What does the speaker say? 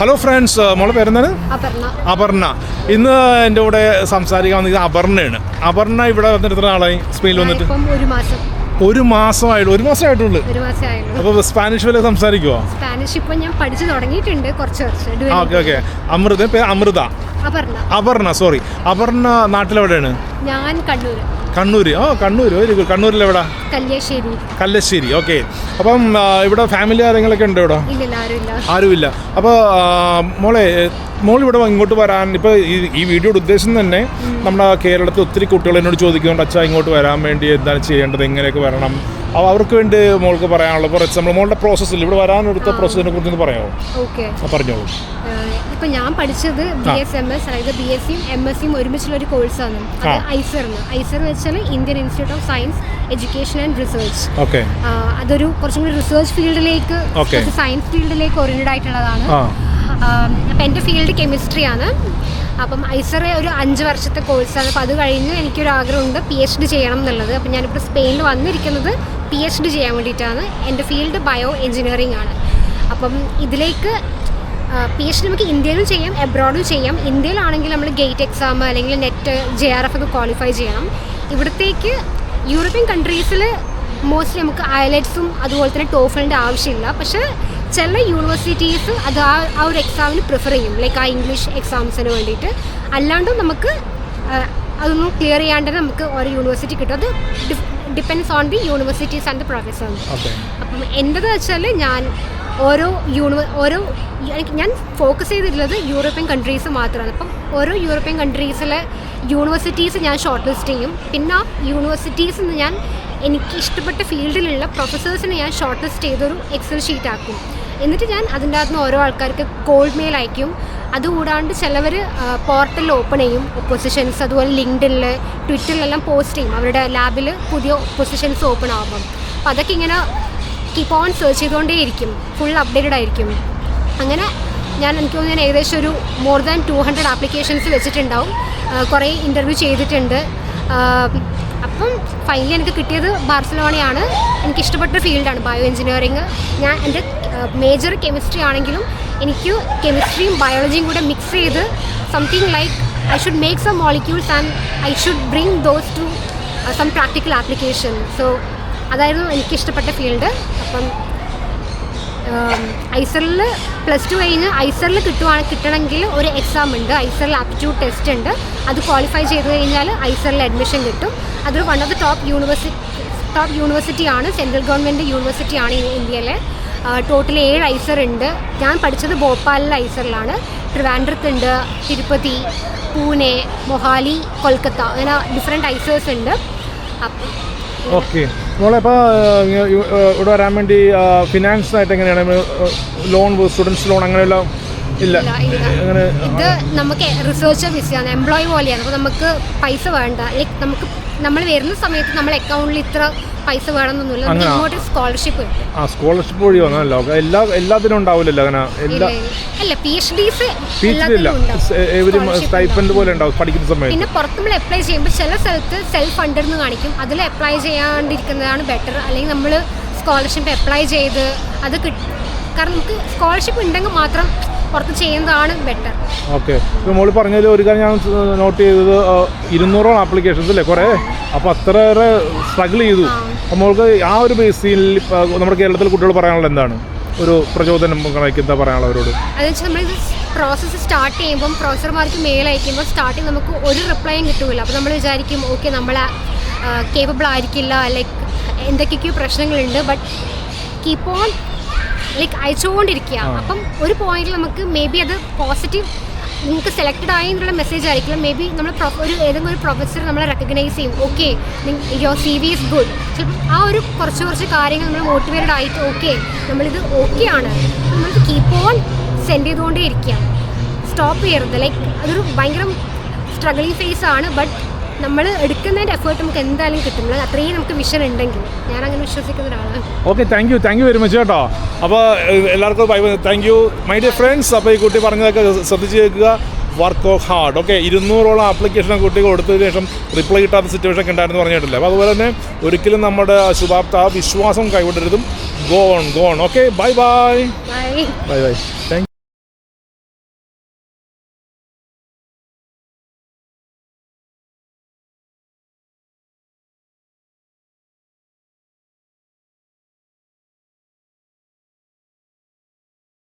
Hello friends, മോളെ പേരെന്താണ്? അപർണ. ഇന്ന് എൻ്റെ കൂടെ സംസാരിക്കാൻ വന്നത് അപർണയാണ്. അപർണ ഇവിടെ വന്നിട്ട് എത്ര നാളായി സ്പെയിനിൽ വന്നിട്ട്? ഒരു മാസമായിട്ടുള്ളൂ. അപ്പോൾ സ്പാനിഷ് വല്ല സംസാരിക്കുമോ? സ്പാനിഷ് ഇപ്പൊ ഞാൻ പഠിച്ചു തുടങ്ങിയിട്ടുണ്ട് കുറച്ച് വർഷം. ഓക്കെ. അപർണ. സോറി, അപർണ നാട്ടിലെവിടെയാണ്? ഞാൻ കണ്ണൂർ. Very good. കണ്ണൂരിലെവിടാ? കല്ലശ്ശേരി. ഓക്കെ. അപ്പം ഇവിടെ ഫാമിലി ആരെങ്കിലൊക്കെ ഉണ്ട് ഇവിടെ? ആരുമില്ല. അപ്പോൾ മോൾ ഇവിടെ ഇങ്ങോട്ട് വരാൻ ഇപ്പോൾ ഈ വീഡിയോയുടെ ഉദ്ദേശം തന്നെ നമ്മുടെ കേരളത്തിൽ ഒത്തിരി കുട്ടികൾ എന്നോട് ചോദിക്കുന്നുണ്ട്, അച്ഛാ ഇങ്ങോട്ട് വരാൻ വേണ്ടി എന്താണ് ചെയ്യേണ്ടത്, എങ്ങനെയൊക്കെ വരണം, അവർക്ക് വേണ്ടി മോൾക്ക് പറയാനുള്ള കുറച്ച് നമ്മൾ മോളുടെ പ്രോസസ്സിൽ ഇവിടെ വരാനെടുത്ത പ്രോസസ്സിനെ കുറിച്ച് പറയാമോ? പറഞ്ഞോളൂ. ഇപ്പം ഞാൻ പഠിച്ചത് BSMS, അതായത് BSCയും MSCയും ഒരുമിച്ചുള്ള ഒരു കോഴ്സാണ്. അത് ഐസർ എന്ന് വെച്ചാൽ Indian institute of science education and research. അതൊരു കുറച്ചും കൂടി റിസർച്ച് ഫീൽഡിലേക്ക്, സയൻസ് ഫീൽഡിലേക്ക് ഓറിയന്റഡ് ആയിട്ടുള്ളതാണ്. അപ്പം എൻ്റെ ഫീൽഡ് കെമിസ്ട്രിയാണ്. അപ്പം ഐസർ ഒരു 5 വർഷത്തെ കോഴ്സാണ്. അപ്പോൾ അത് കഴിഞ്ഞ് എനിക്കൊരു ആഗ്രഹമുണ്ട് PhD ചെയ്യണം എന്നുള്ളത്. അപ്പം ഞാനിപ്പോൾ സ്പെയിനിൽ വന്നിരിക്കുന്നത് PhD ചെയ്യാൻ വേണ്ടിയിട്ടാണ്. എൻ്റെ ഫീൽഡ് ബയോ എഞ്ചിനീയറിംഗ് ആണ്. അപ്പം ഇതിലേക്ക് PhD നമുക്ക് ഇന്ത്യയിലും ചെയ്യാം, എബ്രോഡും ചെയ്യാം. ഇന്ത്യയിലാണെങ്കിൽ നമ്മൾ ഗേറ്റ് എക്സാം അല്ലെങ്കിൽ നെറ്റ് JRF ഒക്കെ ക്വാളിഫൈ ചെയ്യണം. ഇവിടത്തേക്ക് യൂറോപ്യൻ കൺട്രീസിൽ മോസ്റ്റ്ലി നമുക്ക് IELTSഉം അതുപോലെ തന്നെ ടോഫലിൻ്റെ ആവശ്യമില്ല. പക്ഷേ ചില യൂണിവേഴ്സിറ്റീസ് അത് ആ ഒരു എക്സാമിന് പ്രിഫർ ചെയ്യും, ലൈക്ക് ആ ഇംഗ്ലീഷ് എക്സാംസിന് വേണ്ടിയിട്ട്. അല്ലാണ്ടും നമുക്ക് അതൊന്നും ക്ലിയർ ചെയ്യാണ്ട് നമുക്ക് ഓരോ യൂണിവേഴ്സിറ്റി കിട്ടും. അത് depends on the universities and the professors. അപ്പം എൻ്റെത് വെച്ചാൽ ഞാൻ ഞാൻ ഫോക്കസ് ചെയ്തിട്ടുള്ളത് യൂറോപ്യൻ കൺട്രീസ് മാത്രമാണ്. അപ്പം ഓരോ യൂറോപ്യൻ കൺട്രീസിലെ യൂണിവേഴ്സിറ്റീസ് ഞാൻ ഷോർട്ട് ലിസ്റ്റ് ചെയ്യും. പിന്നെ ആ യൂണിവേഴ്സിറ്റീസിൽ നിന്ന് ഞാൻ എനിക്ക് ഇഷ്ടപ്പെട്ട ഫീൽഡിലുള്ള പ്രൊഫസേഴ്സിനെ ഞാൻ ഷോർട്ട് ലിസ്റ്റ് ചെയ്തൊരു എക്സൽ ഷീറ്റ് ആക്കും. എന്നിട്ട് ഞാൻ അതിൻ്റെ അകത്ത് നിന്ന് ഓരോ ആൾക്കാർക്ക് കോൾഡ് മെയിൽ അയക്കും. അതുകൂടാണ്ട് ചിലവർ പോർട്ടൽ ഓപ്പൺ ചെയ്യും, പൊസിഷൻസ്. അതുപോലെ ലിങ്ക്ഡിനിൽ, ട്വിറ്ററിലെല്ലാം പോസ്റ്റ് ചെയ്യും അവരുടെ ലാബിൽ പുതിയ പൊസിഷൻസ് ഓപ്പൺ ആകുമ്പം. അപ്പം അതൊക്കെ ഇങ്ങനെ കീപ്പ് ഓൺ സെർച്ച് ചെയ്തുകൊണ്ടേയിരിക്കും, ഫുൾ അപ്ഡേറ്റഡ് ആയിരിക്കും. അങ്ങനെ എനിക്ക് തോന്നുന്നു ഞാൻ ഏകദേശം ഒരു മോർ ദാൻ 200 ആപ്ലിക്കേഷൻസ് വെച്ചിട്ടുണ്ടാവും. കുറേ ഇൻ്റർവ്യൂ ചെയ്തിട്ടുണ്ട്. അപ്പം ഫൈനലി എനിക്ക് കിട്ടിയത് ബാർസലോണയാണ്. എനിക്കിഷ്ടപ്പെട്ട ഫീൽഡാണ് ബയോ എഞ്ചിനീയറിങ്. എൻ്റെ മേജർ കെമിസ്ട്രി ആണെങ്കിലും എനിക്ക് കെമിസ്ട്രിയും ബയോളജിയും കൂടെ മിക്സ് ചെയ്ത് something like I should make some molecules and I should bring those to some practical application. So അതായിരുന്നു എനിക്കിഷ്ടപ്പെട്ട ഫീൽഡ്. അപ്പം ഐസറിൽ +2 കഴിഞ്ഞ് ഐസറിൽ കിട്ടണമെങ്കിൽ ഒരു എക്സാം ഉണ്ട്, ഐസറിൽ ആപ്റ്റിറ്റ്യൂഡ് ടെസ്റ്റ് ഉണ്ട്. അത് ക്വാളിഫൈ ചെയ്ത് കഴിഞ്ഞാൽ ഐസറിൽ അഡ്മിഷൻ കിട്ടും. അതൊരു വൺ ഓഫ് ദി ടോപ്പ് യൂണിവേഴ്സിറ്റിയാണ്, സെൻട്രൽ ഗവൺമെൻറ് യൂണിവേഴ്സിറ്റിയാണ് ഇന്ത്യയിലെ. ടോട്ടൽ 7 ഐസർ ഉണ്ട്. ഞാൻ പഠിച്ചത് ഭോപ്പാലിലെ ഐസറിലാണ്. ട്രിവാൻഡ്രത്തുണ്ട്, തിരുപ്പതി, പൂനെ, മൊഹാലി, കൊൽക്കത്ത, അങ്ങനെ ഡിഫറെൻറ്റ് ഐസേഴ്സ് ഉണ്ട്. അപ്പം ഓക്കെ. നമ്മളിപ്പോൾ ഇവിടെ വരാൻ വേണ്ടി ഫിനാൻസ് ആയിട്ട് എങ്ങനെയാണ് ലോൺ, സ്റ്റുഡൻസ് ലോൺ അങ്ങനെയുള്ള ഇല്ല? അങ്ങനെ ഇത് നമുക്ക് റിസർച്ച് വിസയാണ്, എംപ്ലോയി പോലെയാണ്. അപ്പോൾ നമുക്ക് പൈസ വേണ്ട. ലൈക്ക് നമ്മൾ വരുന്ന സമയത്ത് നമ്മുടെ അക്കൗണ്ടിൽ ഇത്ര പൈസ വേണമെന്നൊന്നുമില്ല. ഇങ്ങോട്ട് സ്കോളർഷിപ്പ് കിട്ടും. സ്കോളർഷിപ്പ് വഴി വന്നല്ലോ. എല്ലാത്തിനും ഉണ്ടാവില്ലല്ലോ അങ്ങനെ? അല്ല, PhDs സ്റ്റൈപ്പൻഡ് പോലെ ഉണ്ടാവും പഠിക്കുന്ന സമയത്ത്. പിന്നെ പുറത്ത് നമ്മൾ അപ്ലൈ ചെയ്യുമ്പോൾ ചില സ്ഥലത്ത് സെൽഫ് ഫണ്ടഡ് എന്ന് കാണിക്കും. അതിൽ അപ്ലൈ ചെയ്യാണ്ടിരിക്കുന്നതാണ് ബെറ്റർ. അല്ലെങ്കിൽ നമ്മൾ സ്കോളർഷിപ്പ് അപ്ലൈ ചെയ്ത് അത് കാരണം നമുക്ക് സ്കോളർഷിപ്പ് ഉണ്ടെങ്കിൽ മാത്രം പുറത്ത് ചെയ്യുന്നതാണ് ബെറ്റർ. ഓക്കെ. ഇപ്പോൾ മോള് പറഞ്ഞതിൽ ഒരു കാര്യം ഞാൻ നോട്ട് ചെയ്തത് 200 ആപ്ലിക്കേഷൻസ് അല്ലേ കുറേ. അപ്പോൾ അത്രയേറെ സ്ട്രഗിൾ ചെയ്തു. അപ്പോൾ മോൾക്ക് ആ ഒരു ബേസിൽ നമ്മുടെ കേരളത്തിലെ കുട്ടികൾ പറയാനുള്ളത് എന്താണ്? ഒരു പ്രചോദനം എന്താ പറയാനുള്ളത് അവരോട്? അതെന്ന് വെച്ചാൽ നമ്മളിത് പ്രോസസ്സ് സ്റ്റാർട്ട് ചെയ്യുമ്പം പ്രൊഫസർമാർക്ക് മെയിൽ അയക്കുമ്പോൾ സ്റ്റാർട്ടിങ് നമുക്ക് ഒരു റിപ്ലൈയും കിട്ടില്ല. അപ്പോൾ നമ്മൾ വിചാരിക്കും ഓക്കെ നമ്മൾ കേപ്പബിൾ ആയിരിക്കില്ല, ലൈക്ക് എന്തൊക്കെയൊക്കെയോ പ്രശ്നങ്ങളുണ്ട്. ബട്ട് കീപ്പ് ഓൺ ലൈക്ക് അയച്ചുകൊണ്ടിരിക്കുക. അപ്പം ഒരു പോയിന്റിൽ നമുക്ക് മേ ബി അത് പോസിറ്റീവ് നിങ്ങൾക്ക് സെലക്റ്റഡ് ആയി എന്നുള്ള മെസ്സേജ് ആയിരിക്കില്ല. മേ ബി നമ്മൾ ഏതെങ്കിലും ഒരു പ്രൊഫസർ നമ്മളെ റെക്കഗ്നൈസ് ചെയ്യും, okay your CV is good. ചിലപ്പോൾ ആ ഒരു കുറച്ച് കാര്യങ്ങൾ നമ്മൾ മോട്ടിവേറ്റഡ് ആയിട്ട് ഓക്കെ നമ്മളിത് ഓക്കെ ആണ്, നമ്മൾ കീപ്പ് ഓൺ സെൻഡ് ചെയ്തുകൊണ്ടേ ഇരിക്കുക, സ്റ്റോപ്പ് ചെയ്യരുത്. ലൈക്ക് അതൊരു ഭയങ്കര സ്ട്രഗിളിങ് ഫേസ് ആണ്. ബട്ട് നമ്മൾ എടുക്കുന്നതിൻ്റെ എഫേർട്ട് നമുക്ക് എന്തായാലും കിട്ടും. അത്രയും നമുക്ക് വിഷൻ ഉണ്ടെങ്കിൽ. ഞാൻ അങ്ങനെ വിശ്വസിക്കുന്ന ഒരാളാണ്. Okay, thank you very much കേട്ടോ. അപ്പോൾ എല്ലാവർക്കും thank you my dear friends. അപ്പോൾ ഈ കുട്ടി പറഞ്ഞതൊക്കെ ശ്രദ്ധിച്ച് കേൾക്കുക. Work hard. ഓക്കെ. 200ഓളം ആപ്ലിക്കേഷൻ കുട്ടികൾ കൊടുത്തതിന് ശേഷം റിപ്ലൈ കിട്ടാത്ത സിറ്റുവേഷൻ ഒക്കെ ഉണ്ടായിരുന്നു പറഞ്ഞിട്ടില്ല. അപ്പോൾ അതുപോലെ തന്നെ ഒരിക്കലും നമ്മുടെ ശുഭാപ്ത വിശ്വാസം കൈവിടരുതും. Go on. Okay, bye. Thank